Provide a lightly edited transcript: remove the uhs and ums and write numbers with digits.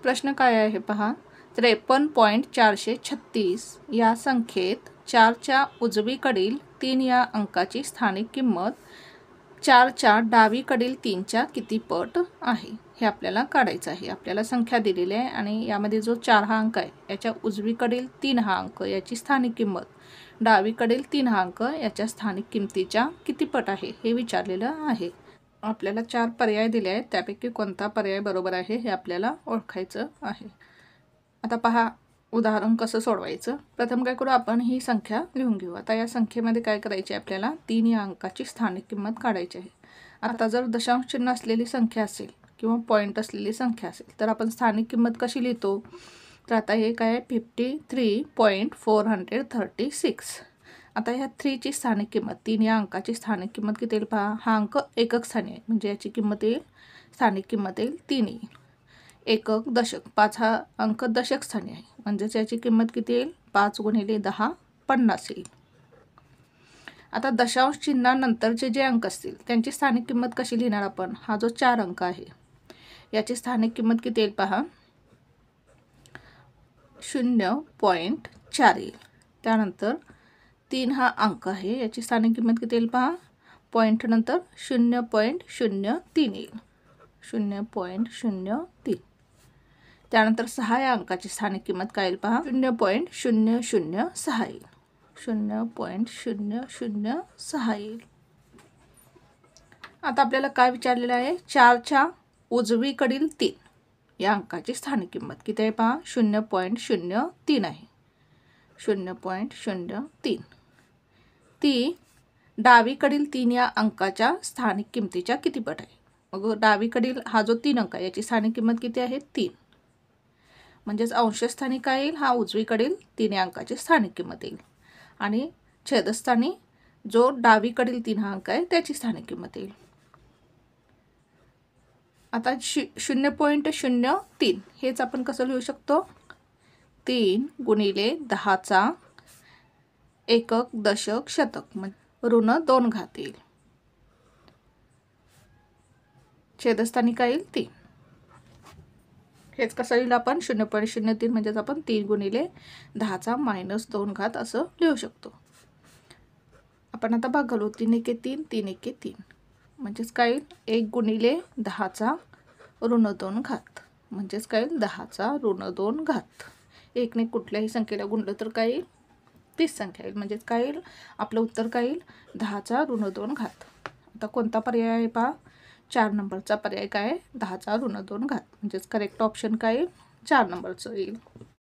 प्रश्न काय आहे पहा. 53.436 या संख्येत 4च्या उजवीकडील 3 या अंकाची स्थानिक किंमत 4च्या डावीकडील 3च्या किती पट आहे हे आपल्याला काढायचं आहे. आपल्याला संख्या दिलेली आहे आणि यामध्ये जो 4 हा अंक आहे याच्या उजवीकडील 3 हा अंक याची स्थानिक किंमत, डावीकडील 3 हा अंक याच्या स्थानिक किमतीच्या किती पट आहे हे विचारलेलं आहे. आपल्याला 4 पर्याय दिले आहेत, त्यापैकी कोणता पर्याय बरोबर आहे हे आपल्याला ओळखायचं आहे. आता पहा उदाहरण कसं सोडवायचं. प्रथम काय करू, आपण ही संख्या लिहून घेऊ. आता या संख्येमध्ये काय करायचे, आपल्याला 3 या अंकाची स्थानिक किंमत काढायची आहे. आता जर दशांश चिन्ह असलेली संख्या असेल किंवा पॉईंट असलेली संख्या असेल तर आपण स्थानिक किंमत कशी लिहितो. तर आता हे काय 53.436. आता ह्या 3ची स्थानिक किंमत, 3 या अंकाची स्थानिक किंमत किती येईल पहा. हा अंक एकक स्थानी आहे म्हणजे याची किंमत येईल, स्थानिक किंमत येईल 3 येईल. एकक दशक, 5 हा अंक दशक स्थानी आहे म्हणजेच याची किंमत किती येईल, 5 गुणिले 10 50 येईल. आता दशांश चिन्हानंतरचे जे अंक असतील त्यांची स्थानिक किंमत कशी लिहिणार आपण. हा जो 4 अंक आहे याची स्थानिक किंमत किती येईल पहा, 0.4 येईल. त्यानंतर 3 हा अंक आहे याची स्थानिक किंमत किती येईल पहा, पॉईंट नंतर 0.03 येईल, 0.03. त्यानंतर 6 या अंकाची स्थानिक किंमत काय येईल पहा, 0.006 येईल, 0.006 येईल. आता आपल्याला काय विचारलेलं आहे, 4च्या उजवीकडील 3 या अंकाची स्थानिक किंमत किती आहे पहा, 0.03 आहे, 0.03. ती डावीकडील 3 या अंकाच्या स्थानिक किमतीच्या किती पट आहे. मग डावीकडील हा जो 3 अंक आहे याची स्थानिक किंमत किती आहे, 3. म्हणजेच अंशस्थानी काय येईल, हा उजवीकडील 3 या अंकाची स्थानिक किंमत येईल आणि छेदस्थानी जो डावीकडील 3 हा अंक आहे त्याची स्थानिक किंमत येईल. आता 0.03 हेच आपण कसं लिहू शकतो, 3 गुणिले 10चा एकक दशक शतक म्हणजे ऋण 2 घात येईल, छेदस्थानी काय येईल 3. हेच कसं लिहिलं आपण, 0.03 म्हणजेच आपण 3 गुणिले 10चा -2 घात असं लिहू शकतो. आपण आता भाग घालू, 3 एके 3, 3 एके 3 म्हणजेच काय येईल, 1 गुणिले 10चा ऋण 2 घात म्हणजेच काय येईल, 10चा ऋण 2 घात. 1 ने कुठल्याही संख्येला गुणलं तर काय येईल, तीच संख्या येईल म्हणजेच काय येईल, आपलं उत्तर काय येईल, 10चा ऋण 2 घात. आता कोणता पर्याय आहे पहा, 4 नंबरचा पर्याय काय आहे, 10चा ऋण 2 घात म्हणजेच करेक्ट ऑप्शन काय येईल, 4 नंबरचं येईल.